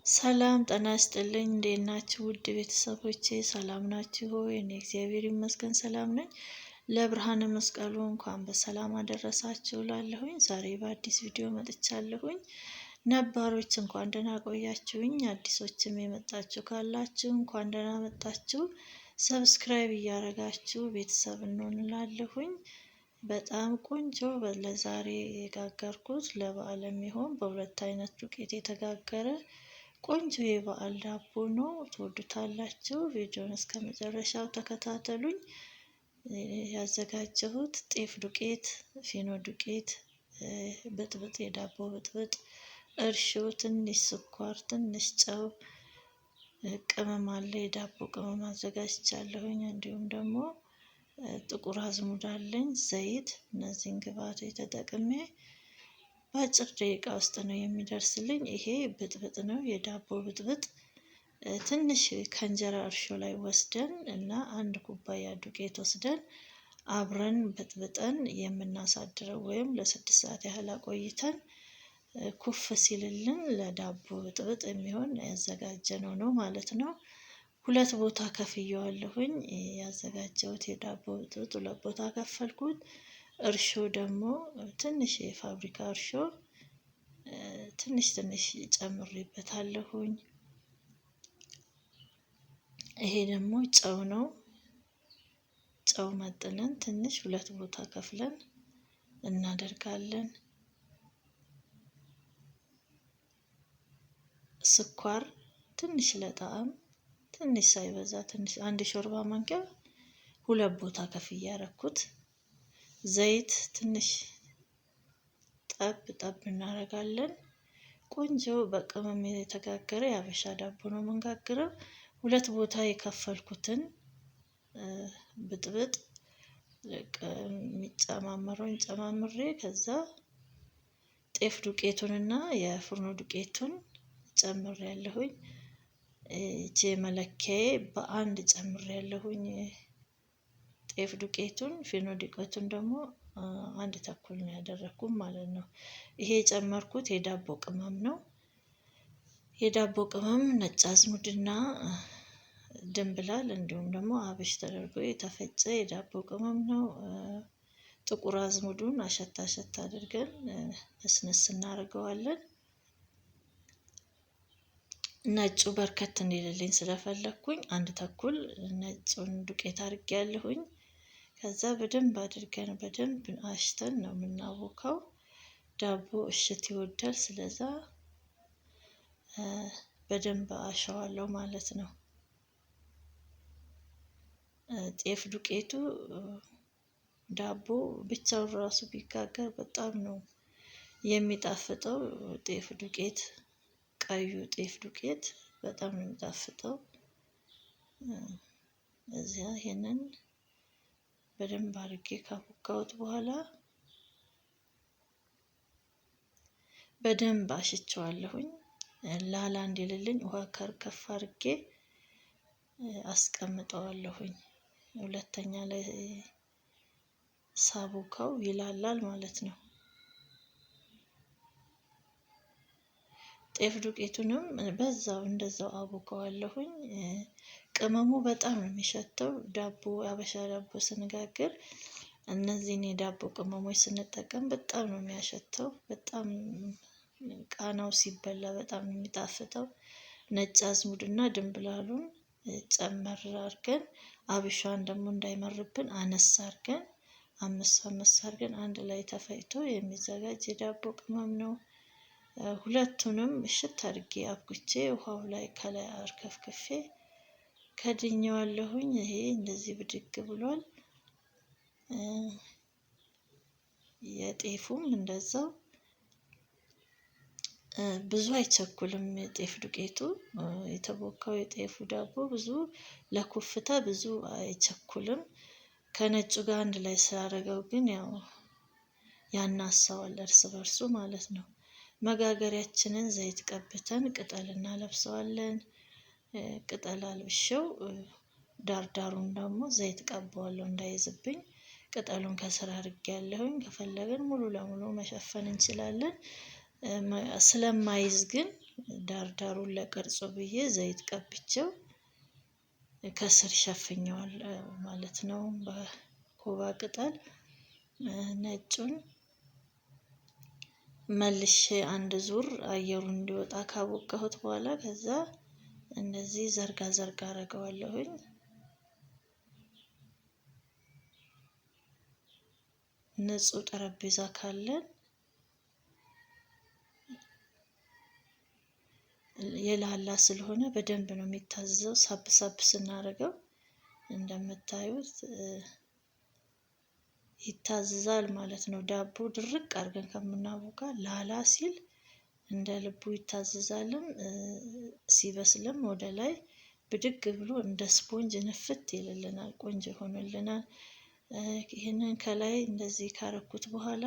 ሰላም ጤና ይስጥልኝ። እንዴት ናችሁ ውድ ቤተሰቦቼ? ሰላም ናችሁ ሆይ? እኔ እግዚአብሔር ይመስገን ሰላም ነኝ። ለብርሃነ መስቀሉ እንኳን በሰላም አደረሳችሁ እላለሁኝ። ዛሬ በአዲስ ቪዲዮ መጥቻለሁኝ። ነባሮች እንኳን ደህና ቆያችሁኝ። አዲሶችም የመጣችሁ ካላችሁ እንኳን ደህና መጣችሁ። ሰብስክራይብ እያደረጋችሁ ቤተሰብ እንሆን እላለሁኝ። በጣም ቆንጆ ለዛሬ የጋገርኩት ለበዓል የሚሆን በሁለት አይነት ዱቄት የተጋገረ ቆንጆ የበዓል ዳቦ ነው። ትወዱታላችሁ። ቪዲዮን እስከ መጨረሻው ተከታተሉኝ። ያዘጋጀሁት ጤፍ ዱቄት፣ ፊኖ ዱቄት፣ ብጥብጥ፣ የዳቦ ብጥብጥ፣ እርሾ፣ ትንሽ ስኳር፣ ትንሽ ጨው፣ ቅመም አለ። የዳቦ ቅመም አዘጋጅቻለሁኝ። እንዲሁም ደግሞ ጥቁር አዝሙድ አለኝ፣ ዘይት። እነዚህን ግብአቶች ተጠቅሜ በአጭር ደቂቃ ውስጥ ነው የሚደርስልኝ። ይሄ ብጥብጥ ነው፣ የዳቦ ብጥብጥ። ትንሽ ከእንጀራ እርሾ ላይ ወስደን እና አንድ ኩባያ ዱቄት ወስደን አብረን በጥብጠን የምናሳድረው ወይም ለ6 ሰዓት ያህል አቆይተን ኩፍ ሲልልን ለዳቦ ብጥብጥ የሚሆን ያዘጋጀነው ነው ማለት ነው። ሁለት ቦታ ከፍየዋለሁኝ። ያዘጋጀሁት የዳቦ ብጥብጥ ሁለት ቦታ ከፈልኩት። እርሾ ደግሞ ትንሽ የፋብሪካ እርሾ ትንሽ ጨምሬበታለሁኝ። ይሄ ደግሞ ጨው ነው። ጨው መጥነን ትንሽ ሁለት ቦታ ከፍለን እናደርጋለን። ስኳር ትንሽ ለጣዕም፣ ትንሽ ሳይበዛ፣ ትንሽ አንድ ሾርባ ማንኪያ ሁለት ቦታ ከፍዬ ያረኩት። ዘይት ትንሽ ጠብ እናደርጋለን። ቆንጆ በቅመም የተጋገረ የሀበሻ ዳቦ ነው የምንጋግረው። ሁለት ቦታ የከፈልኩትን ብጥብጥ የሚጨማመረውን ጨማምሬ ከዛ ጤፍ ዱቄቱንና የፍርኖ ዱቄቱን ጨምሬያለሁኝ። እጄ መለኪያዬ በአንድ ጨምሬያለሁኝ። ጤፍ ዱቄቱን፣ ፊኖ ዱቄቱን ደግሞ አንድ ተኩል ነው ያደረኩት ማለት ነው። ይሄ የጨመርኩት የዳቦ ቅመም ነው። የዳቦ ቅመም ነጭ አዝሙድና ድንብላል እንዲሁም ደግሞ አብሽ ተደርጎ የተፈጨ የዳቦ ቅመም ነው። ጥቁር አዝሙዱን አሸት አድርገን እስነስ እናደርገዋለን። ነጩ በርከት እንዲልልኝ ስለፈለኩኝ አንድ ተኩል ነጩን ዱቄት አድርጌያለሁኝ። ከዛ በደንብ አድርገን በደንብ አሽተን ነው የምናቦካው። ዳቦ እሽት ይወዳል። ስለዛ በደንብ አሸዋለሁ ማለት ነው። ጤፍ ዱቄቱ ዳቦ ብቻውን ራሱ ቢጋገር በጣም ነው የሚጣፍጠው። ጤፍ ዱቄት፣ ቀዩ ጤፍ ዱቄት በጣም ነው የሚጣፍጠው። እዚያ ይሄንን በደንብ አድርጌ ካቦካሁት በኋላ በደንብ አሽቸዋለሁኝ። ላላ እንዲልልኝ ውሃ ከፍ አድርጌ አስቀምጠዋለሁኝ። ሁለተኛ ላይ ሳቦካው ይላላል ማለት ነው። ጤፍ ዱቄቱንም እንደዛው አቦካዋለሁኝ። ቅመሙ በጣም ነው የሚሸተው። ዳቦ አበሻ ዳቦ ስንጋግር እነዚህን የዳቦ ቅመሞች ስንጠቀም በጣም ነው የሚያሸተው። በጣም ቃናው ሲበላ በጣም ነው የሚጣፍጠው። ነጭ አዝሙድና ድንብላሉን ጨመር አድርገን አብሿን ደግሞ እንዳይመርብን አነስ አድርገን አምስት አድርገን አንድ ላይ ተፈጭቶ የሚዘጋጅ የዳቦ ቅመም ነው። ሁለቱንም እሽት አድርጌ አብኩቼ ውሃው ላይ ከላይ አርከፍክፌ ከድኜዋለሁኝ። ይሄ እንደዚህ ብድግ ብሏል። የጤፉም እንደዛው ብዙ አይቸኩልም። የጤፍ ዱቄቱ የተቦካው የጤፉ ዳቦ ብዙ ለኩፍታ ብዙ አይቸኩልም። ከነጩ ጋር አንድ ላይ ስላደረገው ግን ያው ያናሳዋል እርስ በርሱ ማለት ነው። መጋገሪያችንን ዘይት ቀብተን ቅጠል እናለብሰዋለን። ቅጠል አልብሼው ዳርዳሩን ደግሞ ዘይት ቀባዋለሁ እንዳይዝብኝ። ቅጠሉን ከስር አድርጌያለሁኝ። ከፈለግን ሙሉ ለሙሉ መሸፈን እንችላለን። ስለማይዝ ግን ዳርዳሩን ለቅርጹ ብዬ ዘይት ቀብቼው ከስር ሸፍኘዋል ማለት ነው። በኮባ ቅጠል ነጩን መልሼ አንድ ዙር አየሩን እንዲወጣ ካቦካሁት በኋላ ከዛ እንደዚህ ዘርጋ ዘርጋ አደርገዋለሁኝ። ንጹህ ጠረጴዛ ካለን የላላ ስለሆነ በደንብ ነው የሚታዘዘው። ሳብ ሳብ ስናደርገው እንደምታዩት ይታዘዛል ማለት ነው። ዳቦ ድርቅ አድርገን ከምናቦካ ላላ ሲል እንደ ልቡ ይታዘዛልም፣ ሲበስልም ወደ ላይ ብድግ ብሎ እንደ ስፖንጅ ንፍት ይልልናል፣ ቆንጆ ይሆንልናል። ይህንን ከላይ እንደዚህ ካረኩት በኋላ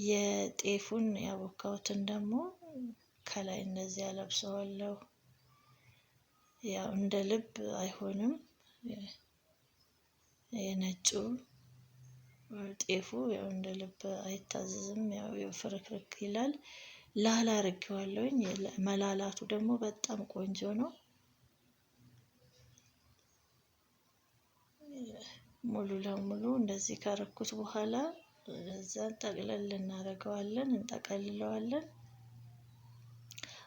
የጤፉን ያቦካሁትን ደግሞ ከላይ እንደዚህ አለብሰዋለሁ። ያው እንደ ልብ አይሆንም፣ የነጩ ጤፉ ያው እንደ ልብ አይታዘዝም፣ ያው ፍርክርክ ይላል። ላላ አድርጌዋለሁኝ። መላላቱ ደግሞ በጣም ቆንጆ ነው። ሙሉ ለሙሉ እንደዚህ ካረኩት በኋላ እዛ ጠቅለል እናደርገዋለን፣ እንጠቀልለዋለን።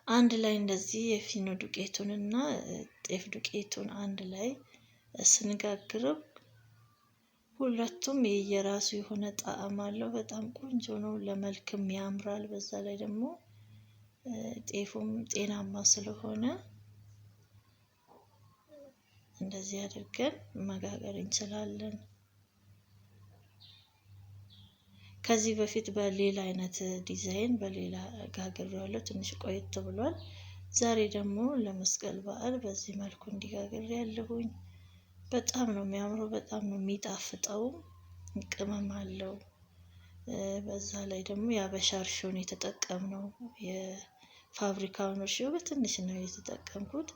አንድ ላይ እንደዚህ የፊኖ ዱቄቱንና ጤፍ ዱቄቱን አንድ ላይ ስንጋግረው ሁለቱም የየራሱ የሆነ ጣዕም አለው። በጣም ቆንጆ ነው፣ ለመልክም ያምራል። በዛ ላይ ደግሞ ጤፉም ጤናማ ስለሆነ እንደዚህ አድርገን መጋገር እንችላለን። ከዚህ በፊት በሌላ አይነት ዲዛይን በሌላ ጋግሬዋለሁ፣ ትንሽ ቆየት ብሏል። ዛሬ ደግሞ ለመስቀል በዓል በዚህ መልኩ እንዲጋግር ያለሁኝ። በጣም ነው የሚያምረው፣ በጣም ነው የሚጣፍጠው። ቅመም አለው። በዛ ላይ ደግሞ የአበሻ እርሾን የተጠቀምነው፣ የፋብሪካውን እርሾ በትንሽ ነው የተጠቀምኩት።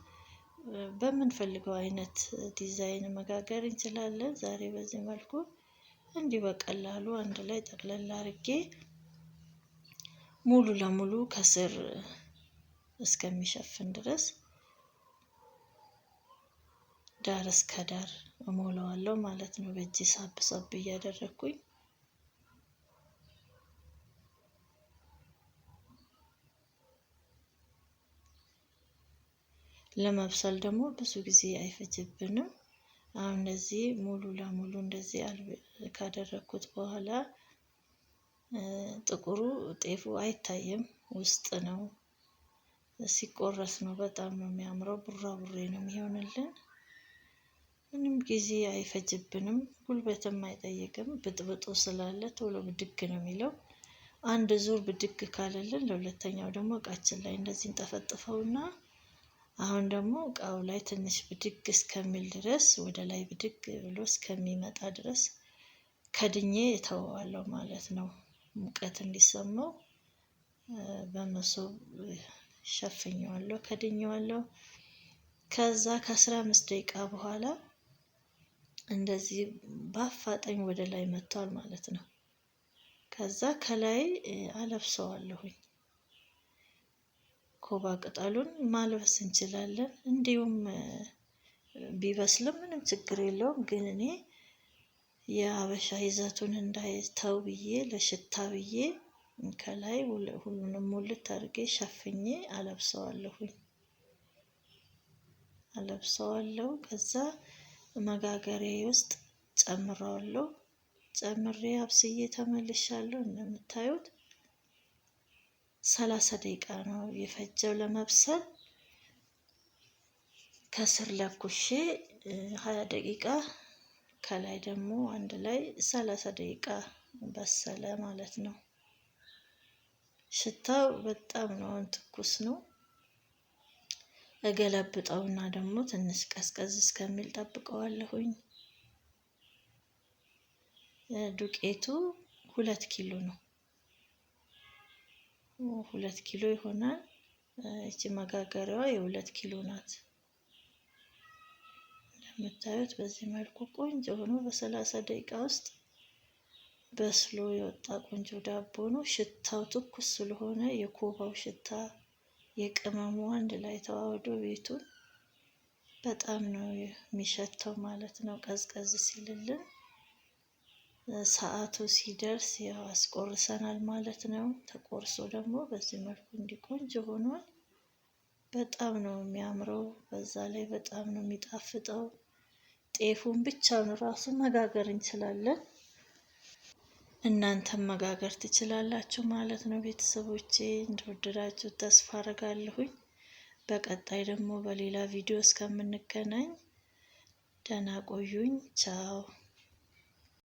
በምንፈልገው አይነት ዲዛይን መጋገር እንችላለን። ዛሬ በዚህ መልኩ እንዲህ በቀላሉ አንድ ላይ ጠቅለል አድርጌ ሙሉ ለሙሉ ከስር እስከሚሸፍን ድረስ ዳር እስከ ዳር እሞላዋለሁ ማለት ነው። በእጅ ሳብ ሳብ እያደረግኩኝ ለመብሰል ደግሞ ብዙ ጊዜ አይፈጅብንም። አሁን እንደዚህ ሙሉ ለሙሉ እንደዚህ ካደረግኩት በኋላ ጥቁሩ ጤፉ አይታይም፣ ውስጥ ነው፣ ሲቆረስ ነው በጣም ነው የሚያምረው። ቡራ ቡሬ ነው የሚሆንልን። ምንም ጊዜ አይፈጅብንም፣ ጉልበትም አይጠይቅም። ብጥብጡ ስላለ ቶሎ ብድግ ነው የሚለው። አንድ ዙር ብድግ ካለልን ለሁለተኛው ደግሞ እቃችን ላይ እንደዚህ እንጠፈጥፈውና አሁን ደግሞ እቃው ላይ ትንሽ ብድግ እስከሚል ድረስ ወደ ላይ ብድግ ብሎ እስከሚመጣ ድረስ ከድኜ እተወዋለሁ ማለት ነው። ሙቀት እንዲሰማው በመሶብ ሸፍኘዋለሁ፣ ከድኜዋለሁ። ከዛ ከ15 ደቂቃ በኋላ እንደዚህ በአፋጣኝ ወደ ላይ መጥቷል ማለት ነው። ከዛ ከላይ አለብሰዋለሁኝ። ኮባ ቅጠሉን ማልበስ እንችላለን፣ እንዲሁም ቢበስልም ምንም ችግር የለውም። ግን እኔ የሀበሻ ይዘቱን እንዳይተው ብዬ ለሽታ ብዬ ከላይ ሁሉንም ሙልት አድርጌ ሸፍኜ አለብሰዋለሁ። ከዛ መጋገሪያ ውስጥ ጨምረዋለሁ። ጨምሬ አብስዬ ተመልሻለሁ። እንደምታዩት 30 ደቂቃ ነው የፈጀው ለመብሰል። ከስር ለኩሼ 20 ደቂቃ ከላይ ደግሞ አንድ ላይ 30 ደቂቃ በሰለ ማለት ነው። ሽታው በጣም ነው ትኩስ ነው። እገለብጠውና ደግሞ ትንሽ ቀዝቀዝ እስከሚል ጠብቀዋለሁኝ። ዱቄቱ 2 ኪሎ ነው፣ 2 ኪሎ ይሆናል። እቺ መጋገሪያዋ የ2 ኪሎ ናት። እንደምታዩት በዚህ መልኩ ቆንጆ ሆኖ በ30 ደቂቃ ውስጥ በስሎ የወጣ ቆንጆ ዳቦ ነው። ሽታው ትኩስ ስለሆነ የኮባው ሽታ የቅመሙ አንድ ላይ ተዋህዶ ቤቱን በጣም ነው የሚሸተው ማለት ነው። ቀዝቀዝ ሲልልን ሰዓቱ ሲደርስ ያው አስቆርሰናል ማለት ነው። ተቆርሶ ደግሞ በዚህ መልኩ እንዲቆንጆ ሆኗል። በጣም ነው የሚያምረው። በዛ ላይ በጣም ነው የሚጣፍጠው። ጤፉን ብቻውን ራሱ መጋገር እንችላለን። እናንተም መጋገር ትችላላችሁ ማለት ነው። ቤተሰቦቼ እንደወደዳችሁ ተስፋ አደርጋለሁኝ። በቀጣይ ደግሞ በሌላ ቪዲዮ እስከምንገናኝ ደህና ቆዩኝ። ቻው